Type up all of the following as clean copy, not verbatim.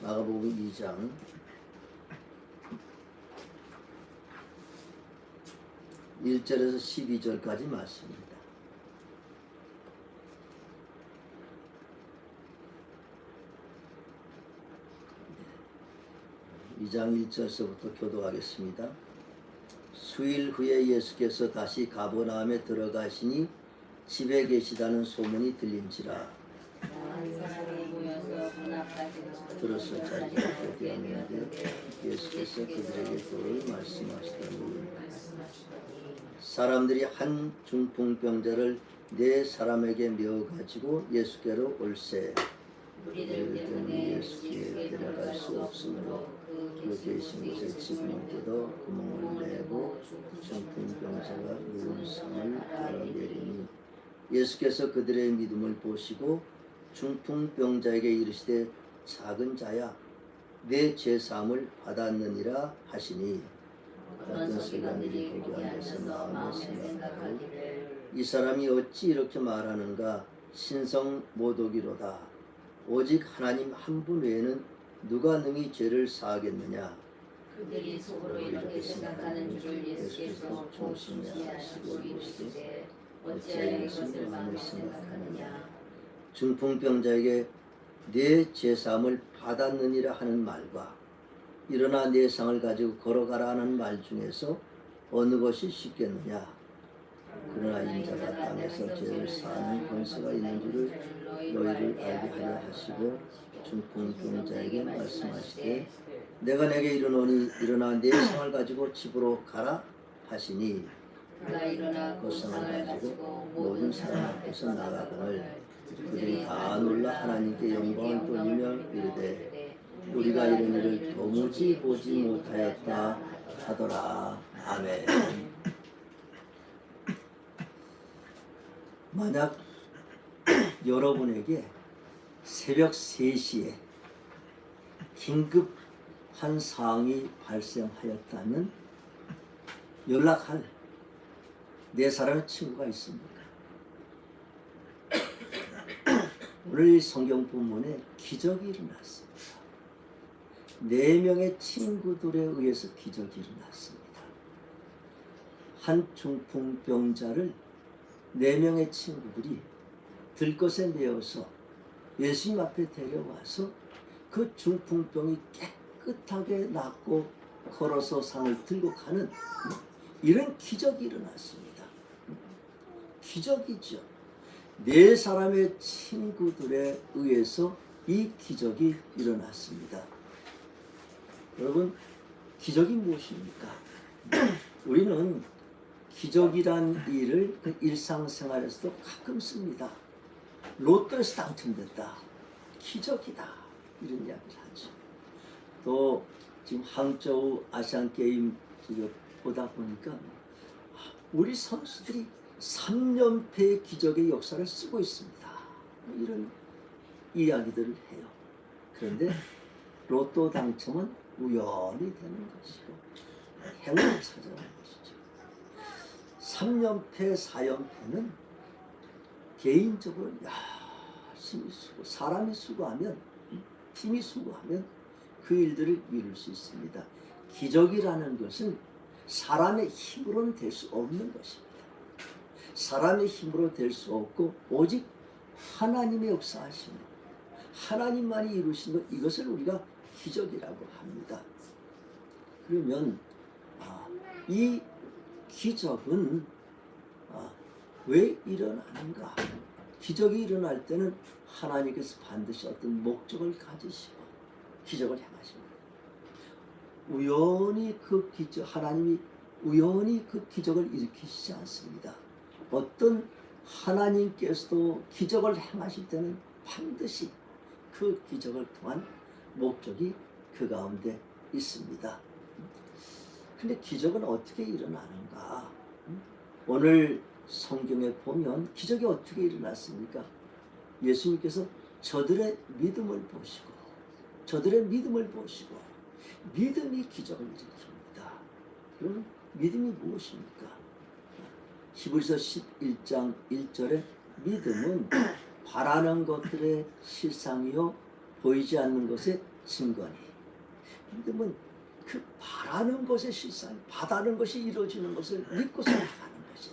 마가복음 2장 1절에서 12절까지 말씀입니다. 네. 2장 1절서부터 교독하겠습니다. 수일 후에 예수께서 다시 가버나움에 들어가시니 집에 계시다는 소문이 들린지라. 들어서 자기가 되었는데 예수께서 그들에게 돌을 말씀하시더니 사람들이 한 중풍병자를 네 사람에게 메어 가지고 예수께로 올세 우리들은 예수께 데려갈 수 없으므로 그 계신 곳에 지붕을 뜯어 구멍을 내고 중풍병자가 누운 상을 따라내리니 예수께서 그들의 믿음을 보시고 중풍병자에게 이르시되 작은 자야 내 죄사함을 받았느니라 하시니 어떤 세간들이 거기 앉아서 마음에 생각하고 이 사람이 어찌 이렇게 말하는가 신성 모독이로다. 오직 하나님 한 분 외에는 누가 능히 죄를 사하겠느냐. 그들이 속으로 이렇게 생각하는 줄 예수께서 조심히 하시고 이르시되 어찌하여 이것을 마음에 생각하느냐. 중풍병자에게 내 죄사함을 받았느니라 하는 말과 일어나 내 상을 가지고 걸어가라 하는 말 중에서 어느 것이 쉽겠느냐. 그러나 인자가 땅에서 죄를 사하는 권세가 있는 줄을 너희를 알게 하려 하시고 중풍병자에게 말씀하시되 내가 내게 이르노니 일어나 내 상을 가지고 집으로 가라 하시니 그가 일어나 그 상을 가지고 모든 사람 앞에서 나가거늘 그들이 다 놀라 하나님께 영광을 돌리며 이르되 우리가 이런 일을 도무지 보지 못하였다 하더라. 아멘. 만약 여러분에게 새벽 3시에 긴급한 사항이 발생하였다면 연락할 네 사람의 친구가 있습니까? 오늘 성경 본문에 기적이 일어났습니다. 4명의 친구들에 의해서 기적이 일어났습니다. 한 중풍병자를 4명의 친구들이 들것에 메어서 예수님 앞에 데려와서 그 중풍병이 깨끗하게 낫고 걸어서 산을 들고 가는 이런 기적이 일어났습니다. 기적이죠. 4사람의 친구들에 의해서 이 기적이 일어났습니다. 여러분, 기적이 무엇입니까? 우리는 기적이란 일을 그 일상생활에서도 가끔 씁니다. 로또에서 당첨됐다. 기적이다. 이런 이야기를 하죠. 또 지금 항저우 아시안게임 보다 보니까 우리 선수들이 3연패의 기적의 역사를 쓰고 있습니다. 이런 이야기들을 해요. 그런데 로또 당첨은 우연히 되는 것이고 행운을 찾아오는 것이죠. 3연패, 4연패는 개인적으로 열심히 사람이 수고하면, 팀이 수고하면 그 일들을 이룰 수 있습니다. 기적이라는 것은 사람의 힘으로는 될 수 없는 것입니다. 사람의 힘으로 될 수 없고 오직 하나님의 역사하심으로 하나님만이 이루신 것, 이것을 우리가 기적이라고 합니다. 그러면 이 기적은 왜 일어나는가? 기적이 일어날 때는 하나님께서 반드시 어떤 목적을 가지시고 기적을 행하십니다. 우연히 하나님이 우연히 그 기적을 일으키시지 않습니다. 어떤 하나님께서도 기적을 행하실 때는 반드시 그 기적을 통한 목적이 그 가운데 있습니다. 근데 기적은 어떻게 일어나는가? 오늘 성경에 보면 기적이 어떻게 일어났습니까? 예수님께서 저들의 믿음을 보시고 믿음이 기적을 일으킵니다. 그럼 믿음이 무엇입니까? 히브리서 11장 1절에 믿음은 바라는 것들의 실상이요 보이지 않는 것의 증거니. 믿음은 그 바라는 것의 실상, 바라는 것이 이루어지는 것을 믿고서 나가는 것이.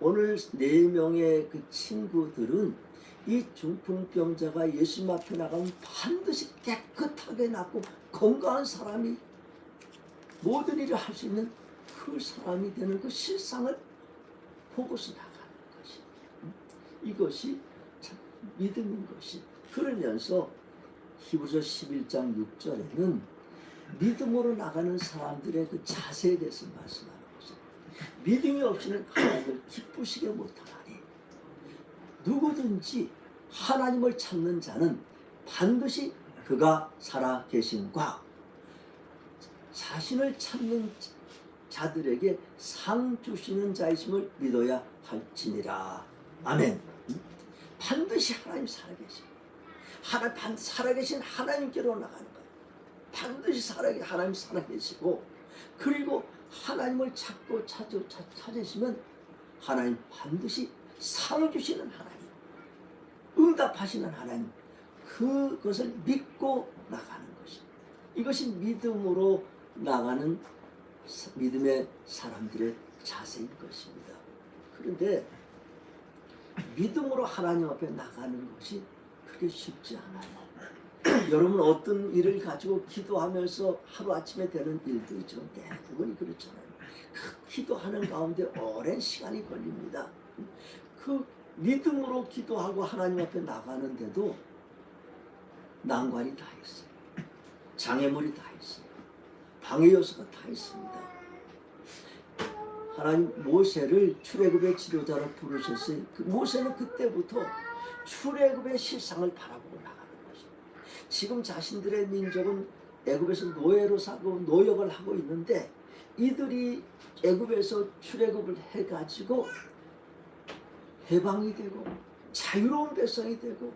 오늘 4명의 그 친구들은 이 중풍병자가 예수님 앞에 나가면 반드시 깨끗하게 낫고 건강한 사람이 모든 일을 할 수 있는 그 사람이 되는 그 실상을 보고서 나가는 것이. 이것이 참 믿음인 것이. 그러면서 히브리서 11장 6절에는 믿음으로 나가는 사람들의 그 자세에 대해서 말씀하는 것이. 믿음이 없이는 하나님을 기쁘시게 못하나니. 누구든지 하나님을 찾는 자는 반드시 그가 살아 계심과 자신을 찾는 자들에게 상 주시는 자이심을 믿어야 할지니라. 아멘. 반드시 하나님 살아계시고 살아계신 하나님께로 나가는 거예요. 반드시 하나님 살아계시고, 그리고 하나님을 찾고 찾으시면 하나님 반드시 상 주시는 하나님, 응답하시는 하나님, 그것을 믿고 나가는 것이. 이것이 믿음으로 나가는 믿음의 사람들의 자세인 것입니다. 그런데 믿음으로 하나님 앞에 나가는 것이 그렇게 쉽지 않아요. 여러분 어떤 일을 가지고 기도하면서 하루아침에 되는 일도 있지만 대부분이 그렇잖아요. 그 기도하는 가운데 오랜 시간이 걸립니다. 그 믿음으로 기도하고 하나님 앞에 나가는데도 난관이 다 있어요. 장애물이 다 있어요. 방해 요소가 다 있습니다. 하나님 모세를 출애굽의 지도자로 부르셨어요. 모세는 그때부터 출애굽의 실상을 바라보고 나가는 것이죠. 지금 자신들의 민족은 애굽에서 노예로 사고 노역을 하고 있는데, 이들이 애굽에서 출애굽을 해가지고 해방이 되고 자유로운 백성이 되고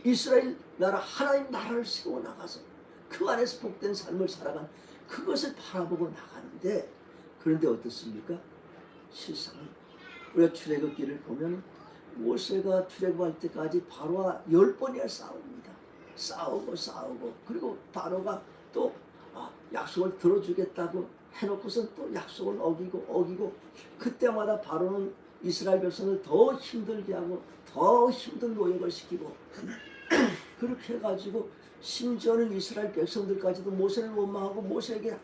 이스라엘 나라 하나님 나라를 세워 나가서 그 안에서 복된 삶을 살아간 그것을 바라보고 나가는데, 그런데 어떻습니까? 실상은 우리가 출애굽기를 보면 모세가 출애굽할 때까지 바로와 10번이나 싸웁니다. 싸우고 그리고 바로가 또 약속을 들어주겠다고 해놓고선 또 약속을 어기고 그때마다 바로는 이스라엘 백성을 더 힘들게 하고 더 힘든 노역을 시키고 그렇게 해가지고 심지어는 이스라엘 백성들까지도 모세를 원망하고 모세에게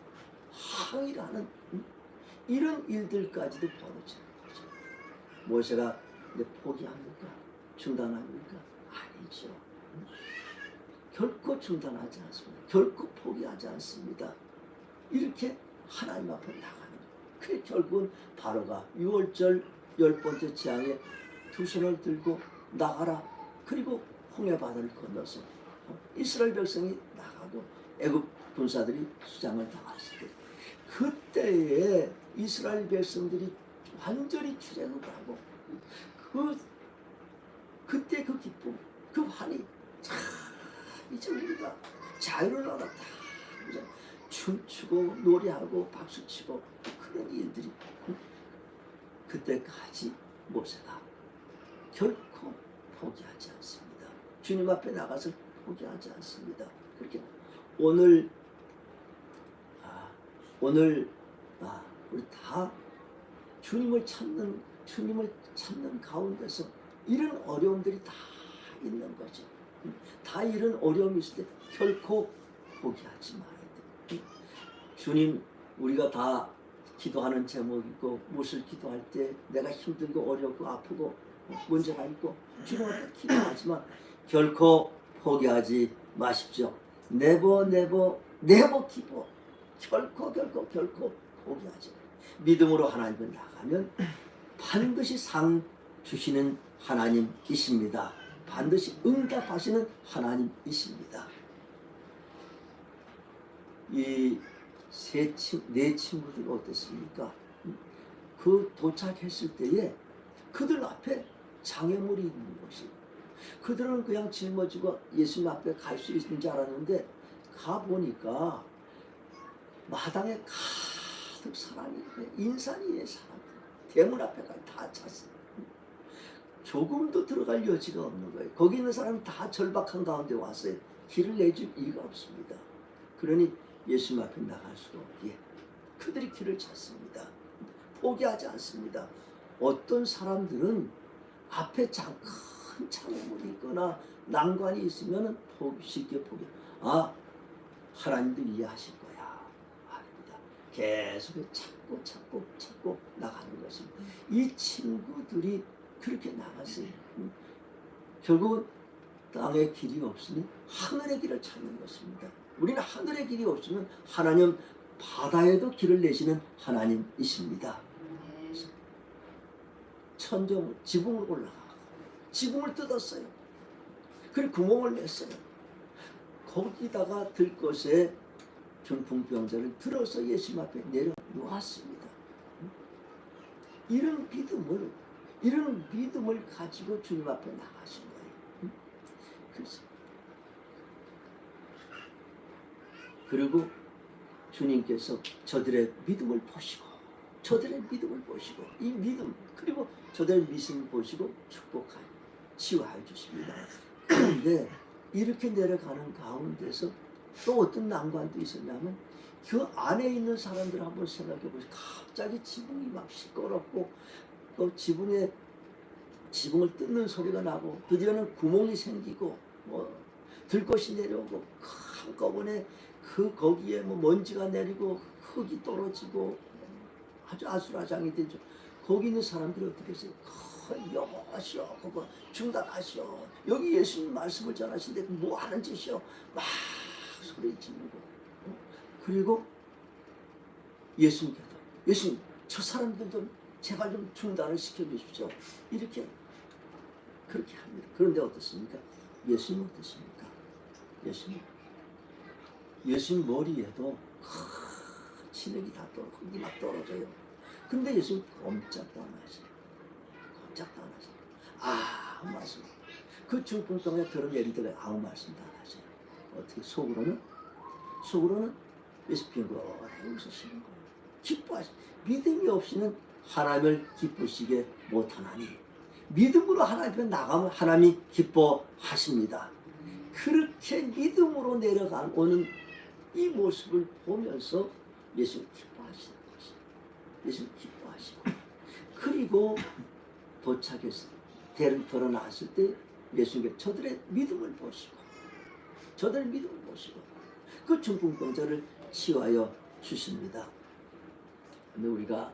항의를 하는 이런 일들까지도 벌어지는 거죠. 모세가 포기합니까? 중단합니까? 아니죠. 결코 중단하지 않습니다. 결코 포기하지 않습니다. 이렇게 하나님 앞에 나가는 거예요. 그래 결국은 바로가 6월절 10번째 재앙에 두 손을 들고 나가라. 그리고 홍해바다를 건너서 이스라엘 백성이 나가고 애굽 군사들이 수장을 당했을 때, 그때에 이스라엘 백성들이 완전히 출애굽을 하고 그때 그 기쁨, 그 환희, 이제 우리가 자유를 얻었다. 춤추고 노래하고 박수치고 그런 일들이, 그때까지 모세가 결코 포기하지 않습니다. 주님 앞에 나가서 포기하지 않습니다. 그렇게 오늘 우리 다 주님을 찾는 가운데서 이런 어려움들이 다 있는 거죠. 다 이런 어려움이 있을 때 결코 포기하지 말아야 돼. 주님, 우리가 다 기도하는 제목이 있고 무엇을 기도할 때 내가 힘들고 어렵고 아프고 문제가 있고 주님 앞에 기도하지만 결코 포기하지 마십시오. never 기도. 결코 포기하지 마십시오. 믿음으로 하나님을 나가면 반드시 상 주시는 하나님이십니다. 반드시 응답하시는 하나님이십니다. 이 네 친구들은 어땠습니까? 그 도착했을 때에 그들 앞에 장애물이 있는 것이, 그들은 그냥 짊어지고 예수님 앞에 갈 수 있는 줄 알았는데 가보니까 마당에 가득 사람이, 인산이의 사람들, 대문 앞에까지 다 찼어요. 조금도 들어갈 여지가 없는 거예요. 거기 있는 사람이 다 절박한 가운데 왔어요. 길을 내줄 이유가 없습니다. 그러니 예수님 앞에 나갈 수가 없기에 그들이 길을 찾습니다. 포기하지 않습니다. 어떤 사람들은 앞에 큰 창문이 있거나 난관이 있으면 쉽게 포기. 하나님도 이해하실 거야. 아닙니다. 계속 찾고 나가는 것입니다. 이 친구들이 그렇게 나갔어요. 결국은 땅의 길이 없으니 하늘의 길을 찾는 것입니다. 우리는 하늘의 길이 없으면 하나님 바다에도 길을 내시는 하나님이십니다. 천정 지붕을 올라가고 지붕을 뜯었어요. 그리고 구멍을 냈어요. 거기다가 들 것에 중풍병자를 들어서 예수님 앞에 내려놓았습니다. 이런 믿음을 가지고 주님 앞에 나가신 거예요. 그리고 주님께서 저들의 믿음을 보시고 이 믿음 그리고 저들의 믿음을 보시고 축복하여 치유하여 주십니다. 그런데 이렇게 내려가는 가운데서 또 어떤 난관도 있었냐면 그 안에 있는 사람들 한번 생각해 보세요. 갑자기 지붕이 막 시끄럽고 또 지붕을 뜯는 소리가 나고 드디어는 구멍이 생기고 들것이 내려오고 한꺼번에 거기에 먼지가 내리고 흙이 떨어지고 아주 아수라장이 되죠. 거기 있는 사람들이 어떻게 했어요? 여보시오, 그거 중단하시오. 여기 예수님 말씀을 전하시는데 뭐 하는 짓이요? 막 소리 지르고. 그리고 예수님께서 예수님 저 사람들도 제발 좀 중단을 시켜주십시오. 그렇게 합니다. 그런데 어떻습니까? 예수님 어떻습니까? 예수님 머리에도 진흙이 다 흙이 막 떨어져요. 근데 예수님 꼼짝도 안 하세요. 아무 말씀. 그 중풍병에 들어내리더니 아무 말씀도 안 하세요. 어떻게 속으로는 예수 빙긋하게 웃으시는 거예요. 기뻐하시고 믿음이 없이는 하나님을 기쁘시게 못하나니 믿음으로 하나님 앞에 나가면 하나님이 기뻐하십니다. 그렇게 믿음으로 내려오는 이 모습을 보면서 예수님 기뻐하시는 것이에요. 예수님 기뻐하시고 그리고 도착해서 데리러 나왔을 때 예수님께 저들의 믿음을 보시고 그 중풍병자를 치유하여 주십니다. 근데 우리가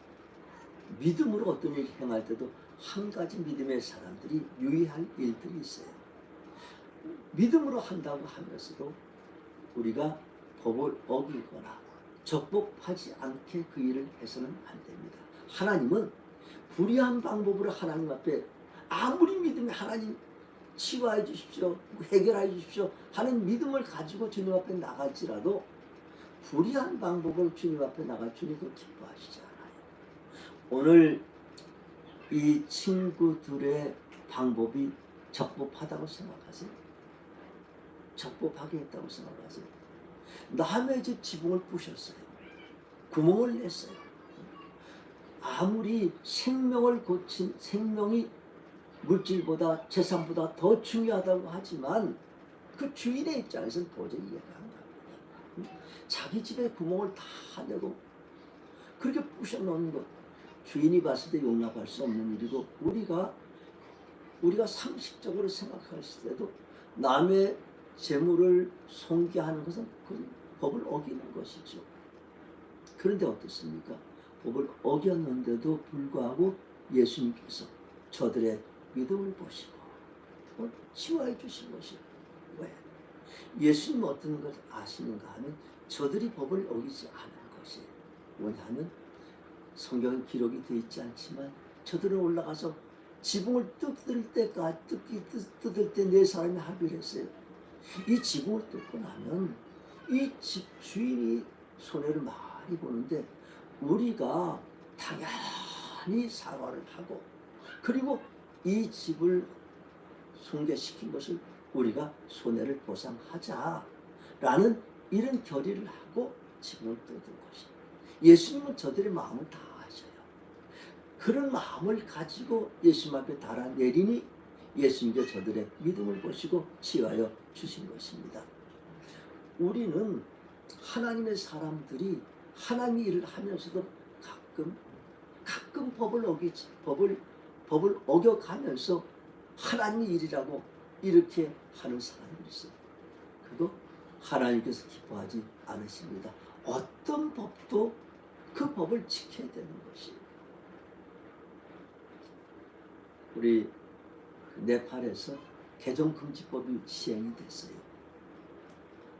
믿음으로 어떤 일을 행할 때도 한 가지 믿음의 사람들이 유의할 일들이 있어요. 믿음으로 한다고 하면서도 우리가 법을 어기거나 적법하지 않게 그 일을 해서는 안 됩니다. 하나님은 불의한 방법으로 하나님 앞에 아무리 믿음이 하나님 치유해 주십시오, 해결해 주십시오 하는 믿음을 가지고 주님 앞에 나갈지라도 불의한 방법으로 주님 앞에 나갈 주님은 기뻐하시지 않아요. 오늘 이 친구들의 방법이 적법하다고 생각하세요? 적법하게 했다고 생각하세요? 남의 집 지붕을 부셨어요. 구멍을 냈어요. 아무리 생명이 물질보다 재산보다 더 중요하다고 하지만 그 주인의 입장에서는 도저히 이해가 안 갑니다. 자기 집에 구멍을 다 내고 그렇게 부셔놓는 것 주인이 봤을 때 용납할 수 없는 일이고 우리가 상식적으로 생각했을 때도 남의 재물을 손괴하는 것은 그 법을 어기는 것이죠. 그런데 어떻습니까? 법을 어겼는데도 불구하고 예수님께서 저들의 믿음을 보시고 치유해 주신 것이에요. 왜? 예수님 어떤 걸 아시는가 하면 저들이 법을 어기지 않은 것이에요. 왜냐하면 성경에 기록이 되어 있지 않지만 저들은 올라가서 지붕을 뜯을 때 네 사람이 합의를 했어요. 이 지붕을 뜯고 나면 이 집 주인이 손해를 많이 보는데 우리가 당연히 사과를 하고 그리고 이 집을 숭배시킨 것을 우리가 손해를 보상하자라는 이런 결의를 하고 지붕을 뜯은 것입니다. 예수님은 저들의 마음을 다 아셔요. 그런 마음을 가지고 예수님 앞에 달아내리니 예수님께 저들의 믿음을 보시고 치유하여 주신 것입니다. 우리는 하나님의 사람들이 하나님의 일을 하면서도 가끔 법을 어겨가면서 하나님의 일이라고 이렇게 하는 사람들이 있어요. 그거 하나님께서 기뻐하지 않으십니다. 어떤 법도 그 법을 지켜야 되는 것이. 우리 네팔에서 개종금지법이 시행이 됐어요.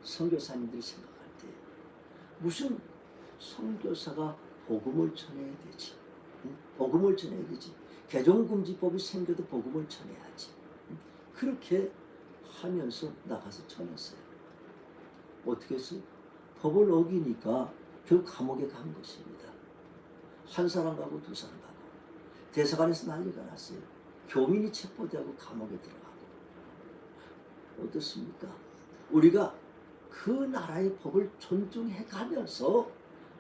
선교사님들이 생각할 때 무슨 선교사가 복음을 전해야 되지. 복음을 전해야 되지. 개종금지법이 생겨도 복음을 전해야지. 그렇게 하면서 나가서 전했어요. 어떻게 했어요? 법을 어기니까 결국 감옥에 간 것입니다. 한 사람 가고 두 사람 가고 대사관에서 난리가 났어요. 교민이 체포되고 감옥에 들어가고. 어떻습니까? 우리가 그 나라의 법을 존중해 가면서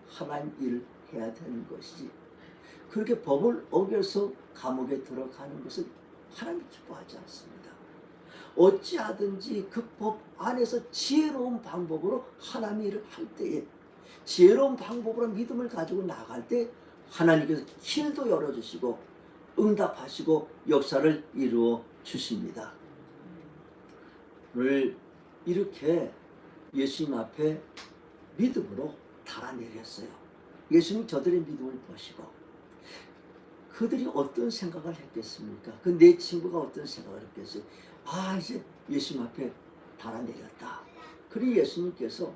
하나님 일을 해야 되는 것이지, 그렇게 법을 어겨서 감옥에 들어가는 것은 하나님 기뻐하지 않습니다. 어찌하든지 그 법 안에서 지혜로운 방법으로 하나님의 일을 할 때에, 지혜로운 방법으로 믿음을 가지고 나갈 때 하나님께서 길도 열어주시고 응답하시고 역사를 이루어 주십니다. 오늘 이렇게 예수님 앞에 믿음으로 달아내렸어요. 예수님 저들의 믿음을 보시고 그들이 어떤 생각을 했겠습니까? 그 내 친구가 어떤 생각을 했겠어요? 아, 이제 예수님 앞에 달아내렸다. 그리고 예수님께서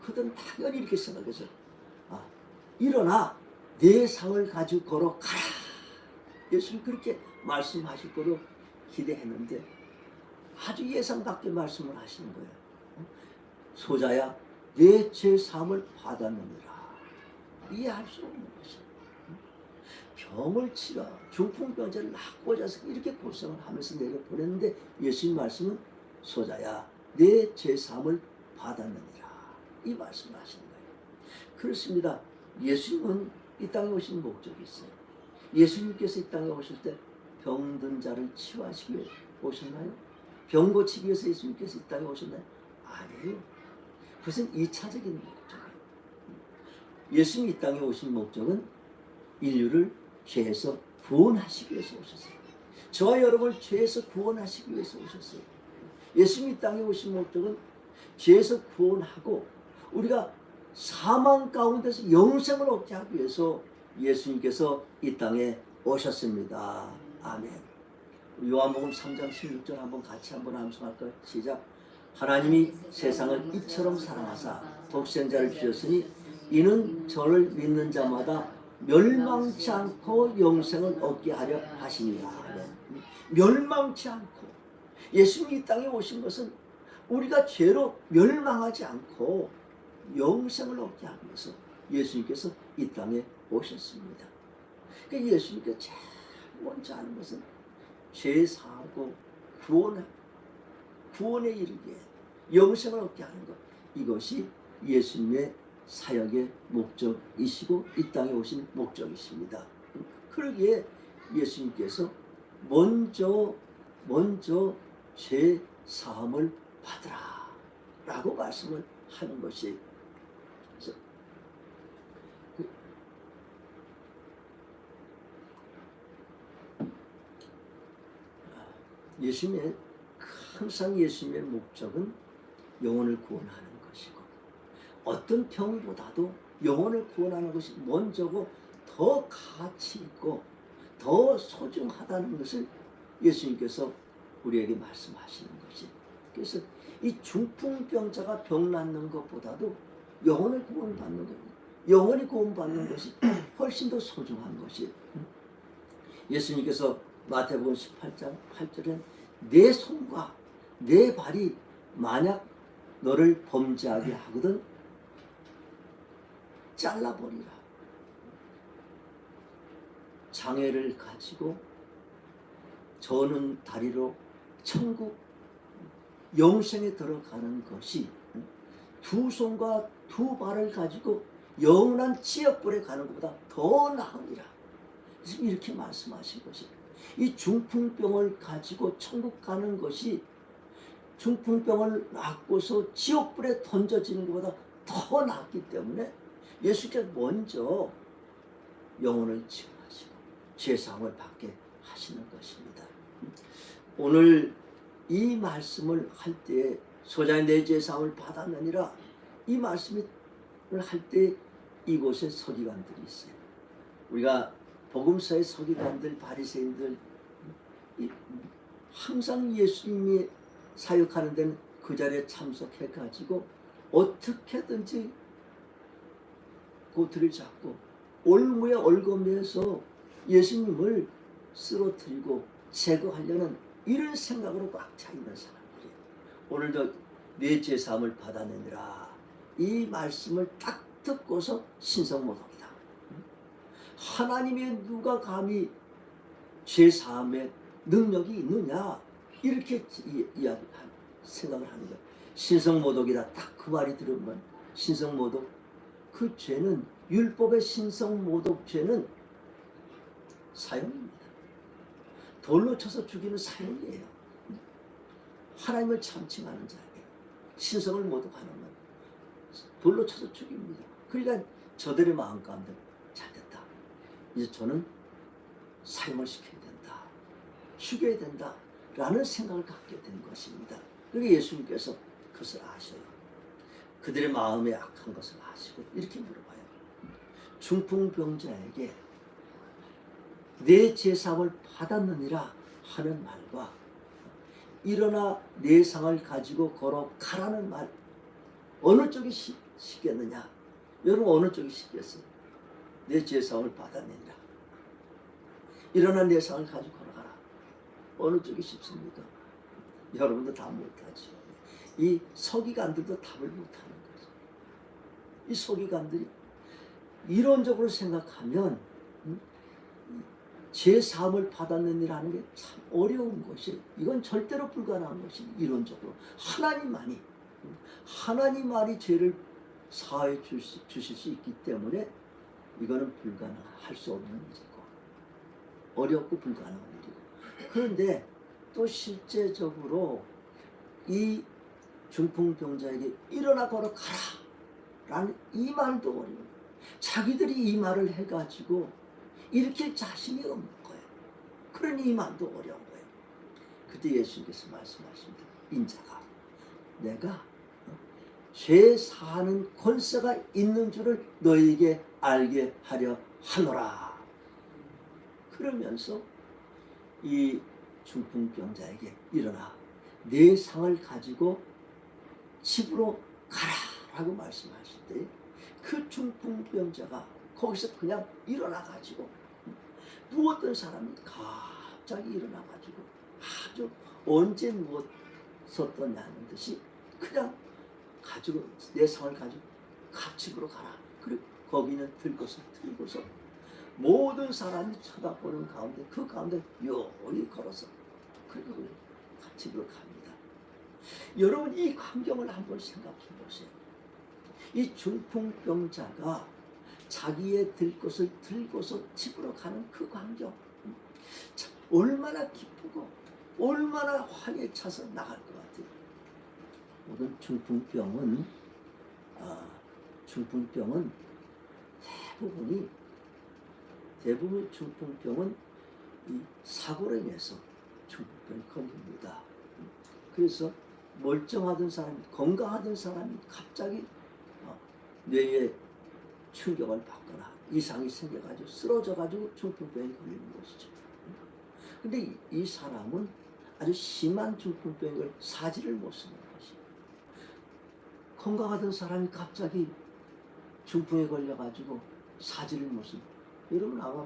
그들은 당연히 이렇게 생각했어요. 아, 일어나 내 상을 가지고 걸어가라. 예수님 그렇게 말씀하실 거로 기대했는데 아주 예상 밖의 말씀을 하시는 거예요. 소자야, 내 죄 사함을 받았느니라. 이해할 수 없는 것이에요. 병을 치러 중풍병자를 낳고자 해서 이렇게 고생을 하면서 내려보냈는데 예수님 말씀은 소자야, 내 죄 사함을 받았느니라. 이 말씀을 하시는 거예요. 그렇습니다. 예수님은 이 땅에 오신 목적이 있어요. 예수님께서 이 땅에 오실 때 병든 자를 치유하시기 위해 오셨나요? 병 고치기 위해서 예수님께서 이 땅에 오셨나요? 아니에요. 그것은 2차적인 목적이에요. 예수님이 이 땅에 오신 목적은 인류를 죄에서 구원하시기 위해서 오셨어요. 저와 여러분을 죄에서 구원하시기 위해서 오셨어요. 예수님이 이 땅에 오신 목적은 죄에서 구원하고 우리가 사망 가운데서 영생을 얻게 하기 위해서 예수님께서 이 땅에 오셨습니다. 아멘. 요한복음 3장 16절 한번 같이 한번 암송할까요? 시작. 하나님이 세상을 이처럼 사랑하사 독생자를 주셨으니 이는 저를 믿는 자마다 멸망치 않고 영생을 얻게 하려 하시니라. 아멘. 멸망치 않고, 예수님이 이 땅에 오신 것은 우리가 죄로 멸망하지 않고 영생을 얻게 하기 위해서 예수님께서 이 땅에 오셨습니다. 그러니까 예수님께서 제일 먼저 하는 것은 죄 사하고 구원에 이르게 영생을 얻게 하는 것, 이것이 예수님의 사역의 목적이시고 이 땅에 오신 목적이십니다. 그러기에 예수님께서 먼저 죄 사함을 받으라 라고 말씀을 하는 것이, 예수님의 항상 예수님의 목적은 영혼을 구원하는 것이고 어떤 병보다도 영혼을 구원하는 것이 먼저고 더 가치 있고 더 소중하다는 것을 예수님께서 우리에게 말씀하시는 것이, 그래서 이 중풍병자가 병 낫는 것보다도 영혼을 구원받는 것, 영혼이 구원받는 것이 훨씬 더 소중한 것이, 예수님께서 마태복음 18장 8절에 내 손과 내 발이 만약 너를 범죄하게 하거든 잘라버리라. 장애를 가지고 저는 다리로 천국 영생에 들어가는 것이 두 손과 두 발을 가지고 영원한 지옥불에 가는 것보다 더 나으니라. 그래서 이렇게 말씀하신 것이, 이 중풍병을 가지고 천국 가는 것이 중풍병을 낫고서 지옥불에 던져지는 것보다 더 낫기 때문에 예수께서 먼저 영혼을 치유하시고 죄사함을 받게 하시는 것입니다. 오늘 이 말씀을 할 때에 소자의 내 죄사함을 받았느니라 이 말씀을 할 때 이곳에 서기관들이 있어요. 우리가 복음서의 서기관들, 바리새인들 항상 예수님이 사역하는 데는 그 자리에 참석해 가지고 어떻게든지 고트를 잡고 올무에 얽어매서 예수님을 쓰러뜨리고 제거하려는 이런 생각으로 꽉 차 있는 사람들이에요. 오늘도 내 죄사함을 받아내느라 이 말씀을 딱 듣고서 신성모독이다. 하나님의 누가 감히 죄사함에 능력이 있느냐 이렇게 생각을 하는 거예요. 신성모독이다. 딱 그 말이 들으면 신성모독 그 죄는 율법의 신성모독 죄는 사형입니다. 돌로 쳐서 죽이는 사형이에요. 하나님을 참칭하는 자에게 신성을 모독하는 건 돌로 쳐서 죽입니다. 그러니까 저들의 마음 가운데 잘됐다. 이제 저는 사형을 시켜야 된다. 죽여야 된다. 라는 생각을 갖게 된 것입니다. 그리고 예수님께서 그것을 아셔요. 그들의 마음에 악한 것을 아시고 이렇게 물어봐요. 중풍병자에게 내 죄사함을 받았느니라 하는 말과 일어나 내 상을 가지고 걸어가라는 말 어느 쪽이 쉽겠느냐? 여러분 어느 쪽이 쉽겠어요? 내 죄사함을 받았느니라 일어나 내 상을 가지고 걸어가라. 어느 쪽이 쉽습니까? 여러분도 다 못하죠. 이 서기관들도 답을 못하는 거죠. 이 서기관들이 이론적으로 생각하면 죄사함을 받았느니라는 게 참 어려운 것이 이건 절대로 불가능한 것이 이론적으로 하나님만이 죄를 사해 주실 수 있기 때문에 이거는 불가능할 수 없는 일이고 어렵고 불가능한 일이고 그런데 또 실제적으로 이 중풍병자에게 일어나 걸어가라 라는 이 말도 어려워요. 자기들이 이 말을 해가지고 일으킬 자신이 없는 거예요. 그러니 이 말도 어려운 거예요. 그때 예수님께서 말씀하십니다. 인자가 내가 죄 사하는 권세가 있는 줄을 너에게 알게 하려 하노라. 그러면서 이 중풍병자에게 일어나 내 상을 가지고 집으로 가라라고 말씀하실 때 그 중풍병자가 거기서 그냥 일어나가지고 누웠던 사람이 갑자기 일어나가지고 아주 언제 누웠었더냐는 듯이 그냥 가지고 내 상을 가지고 집으로 가라. 그리고 거기는 들것을 들고서 모든 사람이 쳐다보는 가운데 그 가운데 요리 걸어서 그리고 집으로 갑니다. 여러분 이 광경을 한번 생각해 보세요. 이 중풍병자가 자기의 들 것을 들고서 집으로 가는 그 광경 참 얼마나 기쁘고 얼마나 환희에 차서 나갈 것 같아요. 모든 중풍병은 대부분 중풍병은 이 사고로 인해서 중풍병이 걸립니다. 그래서 멀쩡하던 사람, 건강하던 사람이 갑자기 뇌에 충격을 받거나 이상이 생겨가지고 쓰러져가지고 중풍병이 걸리는 것이죠. 근데 이 사람은 아주 심한 중풍병을 사지를 못 쓰는 것이에요. 건강하던 사람이 갑자기 중풍에 걸려가지고 사지를 못 쓰는. 여러분 아마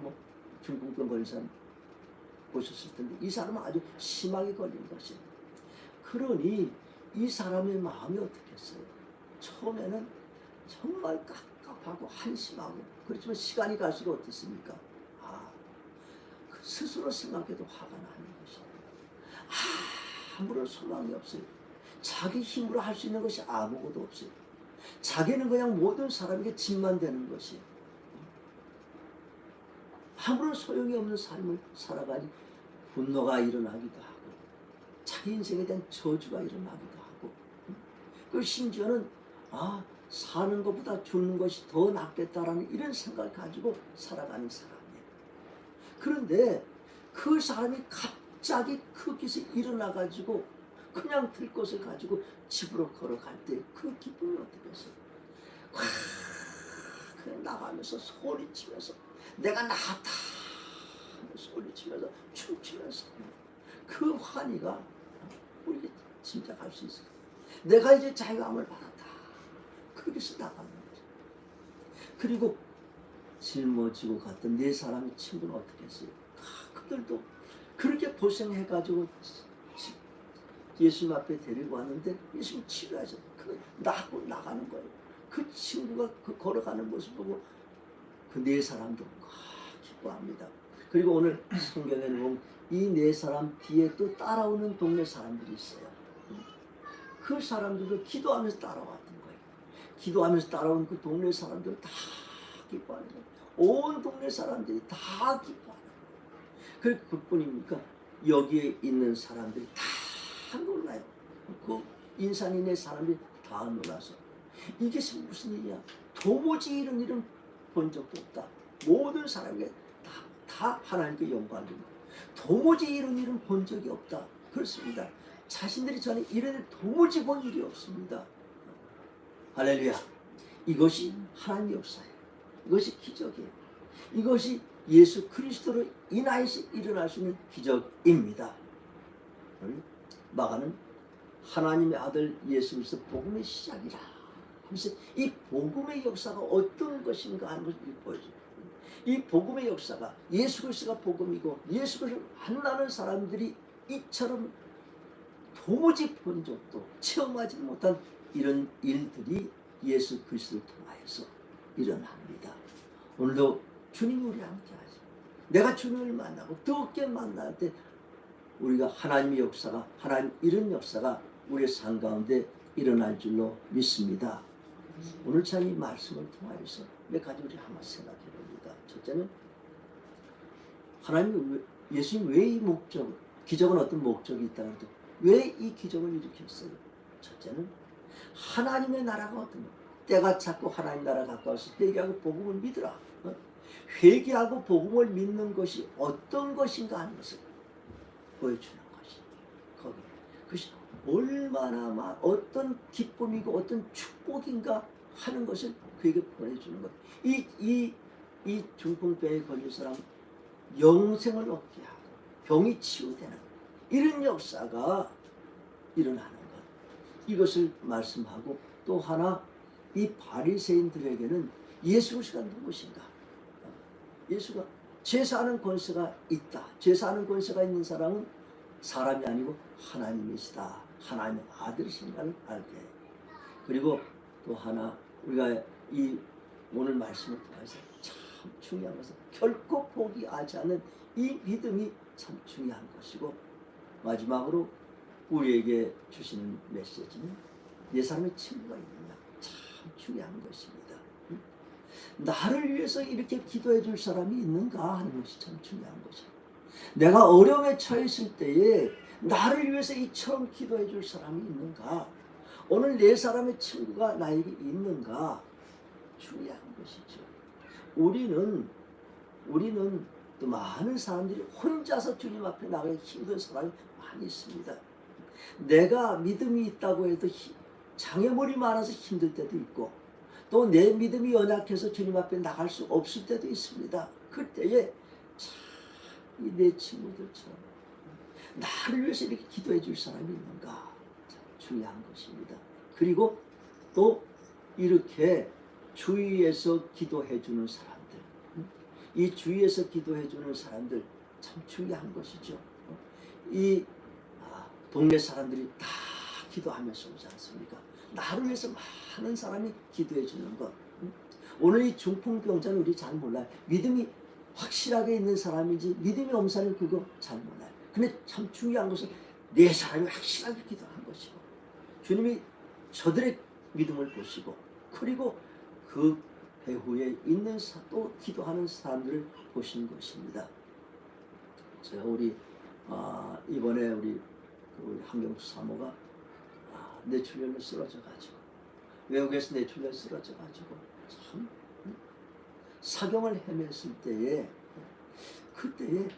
중풍병 걸린 사람 보셨을 텐데 이 사람은 아주 심하게 걸린 것이에요. 그러니 이 사람의 마음이 어떻겠어요? 처음에는 정말 깝깝하고 한심하고 그렇지만 시간이 갈수록 어떻습니까? 스스로 생각해도 화가 나는 것이에요. 아무런 소망이 없어요. 자기 힘으로 할 수 있는 것이 아무것도 없어요. 자기는 그냥 모든 사람에게 짐만 되는 것이에요. 아무런 소용이 없는 삶을 살아가니 분노가 일어나기도 하고 자기 인생에 대한 저주가 일어나기도 하고, 그 심지어는 사는 것보다 죽는 것이 더 낫겠다라는 이런 생각을 가지고 살아가는 사람이에요. 그런데 그 사람이 갑자기 거기서 일어나가지고 그냥 들 것을 가지고 집으로 걸어갈 때 그 기쁨이 어떻겠어요? 그냥 나가면서 소리치면서 내가 나갔다 소리치면서 춤추면서 그 환희가 우리가 짐작할 수 있어요. 내가 이제 자유함을 받았다. 거기서 나가는 거죠. 그리고 짊어지고 갔던 네 사람의 친구는 어떻게 했어요? 그들도 그렇게 고생해가지고 예수님 앞에 데리고 왔는데 예수님 치료하셔. 그 나가는 거예요. 그 친구가 그 걸어가는 모습 보고 그 네 사람도 기뻐합니다. 그리고 오늘 성경에 보면 이 네 사람 뒤에 또 따라오는 동네 사람들이 있어요. 그 사람들도 기도하면서 따라왔던 거예요. 기도하면서 따라온 그 동네 사람들 다 기뻐하는 거예요. 온 동네 사람들이 다 기뻐하는 거예요. 그리고 그뿐입니까? 여기에 있는 사람들이 다 놀라요. 그 인산인의 사람들이 다 놀라서 이게 무슨 일이야? 도무지 이런 일은 본 적도 없다. 모든 사람에게 다 하나님께 영광합니다. 도무지 이런 일은 본 적이 없다. 그렇습니다. 자신들이 전에 이런 일 도무지 본 일이 없습니다. 할렐루야. 이것이 하나님의 역사예요. 이것이 기적이에요. 이것이 예수 그리스도로 인하여서 일어날 수 있는 기적입니다. 마가는 하나님의 아들 예수 그리스도 복음의 시작이라 하면서 이 복음의 역사가 어떤 것인가 하는 것을 보여줍니다. 이 복음의 역사가 예수 그리스도가 복음이고 예수 그리스도를 만나는 사람들이 이처럼 도무지 본 적도 체험하지 못한 이런 일들이 예수 그리스도를 통하여서 일어납니다. 오늘도 주님이 우리와 함께하죠. 내가 주님을 만나고 뜨겁게 만날 때 우리가 하나님의 역사가 하나님 이런 역사가 우리의 삶 가운데 일어날 줄로 믿습니다. 오늘 참 이 말씀을 통하여서 몇 가지 우리 한번 생각해 봅니다. 첫째는 하나님 예수님 왜 이 목적 기적은 어떤 목적이 있다고 해도 왜 이 기적을 일으켰어요? 첫째는 하나님의 나라가 어떤 때가 찼고 하나님 나라 가까웠을 때 회개하고 복음을 믿으라. 회개하고 복음을 믿는 것이 어떤 것인가 하는 것을 보여주는 것이 거기 그것이 얼마나 어떤 기쁨이고 어떤 축복인가 하는 것을 그에게 보내주는 것. 이 중풍병에 걸린 사람 영생을 얻게 하고 병이 치유되는 이런 역사가 일어나는 것. 이것을 말씀하고 또 하나 이 바리새인들에게는 예수 그리스도가 누구신가? 예수가 제사하는 권세가 있다. 제사하는 권세가 있는 사람은 사람이 아니고 하나님이시다. 하나님의 아들이신가를 알게 해요. 그리고 또 하나 우리가 이 오늘 말씀을 통해서 참 중요한 것은 결코 포기하지 않는 이 믿음이 참 중요한 것이고 마지막으로 우리에게 주시는 메시지는 네 사람의 친구가 있느냐 참 중요한 것입니다. 나를 위해서 이렇게 기도해 줄 사람이 있는가 하는 것이 참 중요한 것입니다. 내가 어려움에 처했을 때에 나를 위해서 이처럼 기도해 줄 사람이 있는가? 오늘 네 사람의 친구가 나에게 있는가? 중요한 것이죠. 우리는 또 많은 사람들이 혼자서 주님 앞에 나가기 힘든 사람이 많이 있습니다. 내가 믿음이 있다고 해도 장애물이 많아서 힘들 때도 있고 또 내 믿음이 연약해서 주님 앞에 나갈 수 없을 때도 있습니다. 그때에 이 내 친구들처럼 나를 위해서 이렇게 기도해 줄 사람이 있는가 참 중요한 것입니다. 그리고 또 이렇게 주위에서 기도해 주는 사람들, 이 주위에서 기도해 주는 사람들 참 중요한 것이죠. 이 동네 사람들이 다 기도하면서 오지 않습니까? 나를 위해서 많은 사람이 기도해 주는 것. 오늘 이 중풍병자는 우리 잘 몰라요. 믿음이 확실하게 있는 사람인지 믿음이 없는 사람은 그거 잘 몰라요. 근데 참 중요한 것은 네 사람이 확실하게 기도한 것이고 주님이 저들의 믿음을 보시고 그리고 그 배후에 있는 또 기도하는 사람들을 보신 것입니다. 제가 우리 이번에 우리 우리 한경수 사모가 뇌출혈로 쓰러져가지고 외국에서 뇌출혈 쓰러져가지고 참 사경을 헤맸을 때에 그때에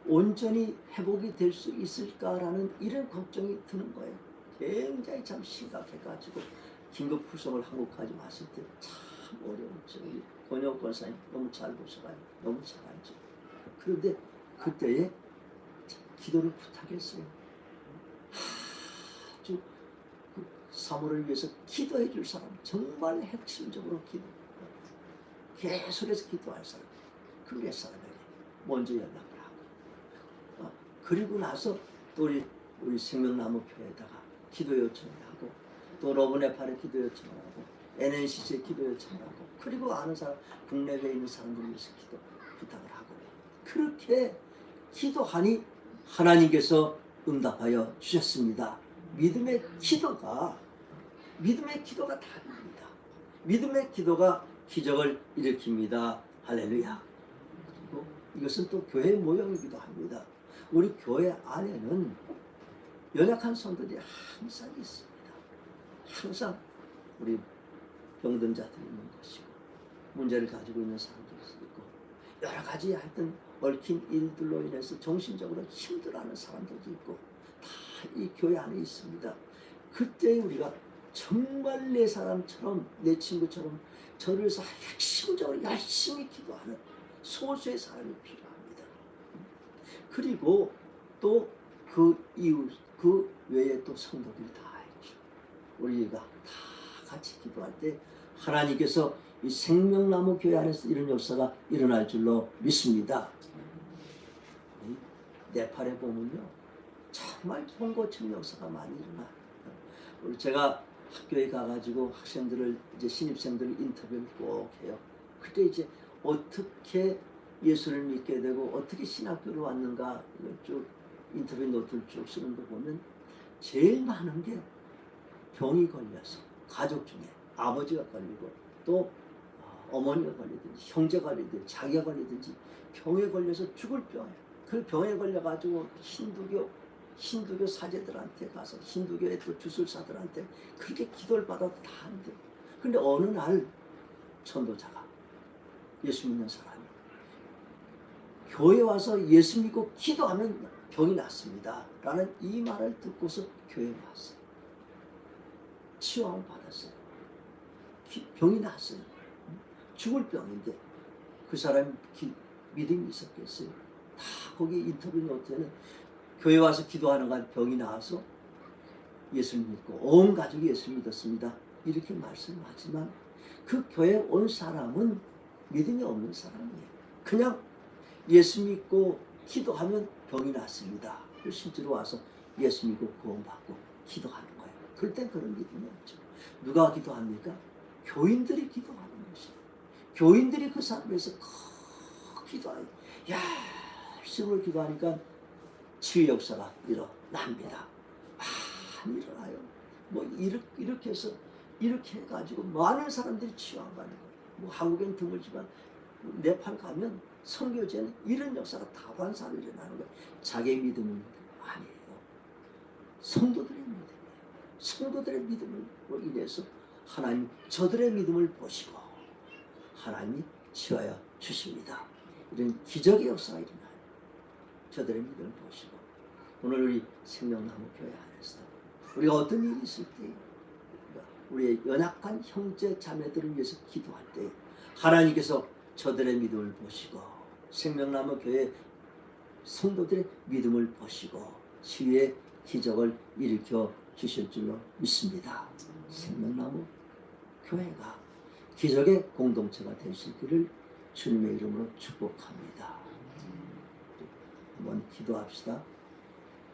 온전히 회복이 될 수 있을까라는 이런 걱정이 드는 거예요. 굉장히 참 심각해가지고 긴급 후송을 한국까지 왔을 때 참 어려웠죠. 우리 권혁 권사님 너무 잘 보셔가지고 너무 잘 알죠. 그런데 그때에 기도를 부탁했어요. 아주 그 사모를 위해서 기도해 줄 사람, 정말 핵심적으로 계속해서 기도할 사람, 그 몇 사람에게 먼저 연락을 하고, 그리고 나서 또 우리 생명나무 교회에다가 기도 요청을 하고, 또 러브네팔에 기도 요청을 하고, NNCC에 기도 요청을 하고, 그리고 아는 사람, 국내외에 있는 사람들 위해서 기도 부탁을 하고, 그렇게 기도하니 하나님께서 응답하여 주셨습니다. 믿음의 기도가 답입니다. 믿음의 기도가 기적을 일으킵니다. 할렐루야. 그리고 이것은 또 교회 모형이기도 합니다. 우리 교회 안에는 연약한 성도들이 항상 있습니다. 항상 우리 병든 자들이 있는 것이고, 문제를 가지고 있는 사람들이 있고, 여러 가지 하여튼 얽힌 일들로 인해서 정신적으로 힘들어하는 사람들도 있고, 다 이 교회 안에 있습니다. 그때 우리가 정말 내 사람처럼, 내 친구처럼 저를 위해서 핵심적으로 열심히 기도하는 소수의 사람이 필요합니다. 그리고 또 그 이웃, 그 외에 또 성도들이 다 있죠. 우리가 다 같이 기도할 때 하나님께서 이 생명나무 교회 안에서 이런 역사가 일어날 줄로 믿습니다. 네팔에 보면요, 정말 송고청 역사가 많이 일어나요. 우리 제가 학교에 가가지고 학생들을, 이제 신입생들 인터뷰를 꼭 해요. 그때 이제 어떻게 예수를 믿게 되고 어떻게 신학교로 왔는가 이걸 쭉 인터뷰 노트를 쭉 쓰는 거 보면 제일 많은 게 병이 걸려서, 가족 중에 아버지가 걸리고 또 어머니가 걸리든지 형제가 걸리든지 자기가 걸리든지 병에 걸려서 죽을 병이에요. 그 병에 걸려가지고 힌두교 사제들한테 가서, 힌두교의 또 주술사들한테 그렇게 기도를 받아도 다 안 돼요. 근데 어느 날 전도자가, 예수 믿는 사람이 교회 와서 예수 믿고 기도하면 병이 낫습니다 라는 이 말을 듣고서 교회에 왔어요. 치유함을 받았어요. 병이 났어요. 죽을 병인데 그 사람이 믿음이 있었겠어요? 다 거기 인터뷰 노트에는 교회 와서 기도하는 간 병이 나와서 예수 믿고 온 가족이 예수 믿었습니다 이렇게 말씀하지만, 그 교회에 온 사람은 믿음이 없는 사람이에요. 그냥 예수 믿고 기도하면 병이 낫습니다. 실제로 와서 예수 믿고 구원받고 기도하는 거예요. 그럴 땐 그런 믿음이 없죠. 누가 기도합니까? 교인들이 기도하는 것이에요. 교인들이 그 사람을 위해서 기도해요. 열심히 기도하니까 치유 역사가 일어납니다. 많이 일어나요. 뭐 이렇게 해서, 이렇게 해가지고 많은 사람들이 치유한다는 거예요. 뭐 한국엔 드물지만 네팔 가면 선교제는 이런 역사가 다반사로 일어나는 거예요. 자기의 믿음은 아니에요. 성도들의 믿음이에요. 성도들의 믿음으로 인해서 하나님 저들의 믿음을 보시고 하나님이 치유하여 주십니다. 이런 기적의 역사가 일어나요. 저들의 믿음을 보시고. 오늘 우리 생명나무 교회 안에서 우리가 어떤 일이 있을 때, 우리의 연약한 형제 자매들을 위해서 기도할 때 하나님께서 저들의 믿음을 보시고, 생명나무 교회 성도들의 믿음을 보시고 치유의 기적을 일으켜 주실 줄로 믿습니다. 생명나무 교회가 기적의 공동체가 되시기를 주님의 이름으로 축복합니다. 한번 기도합시다.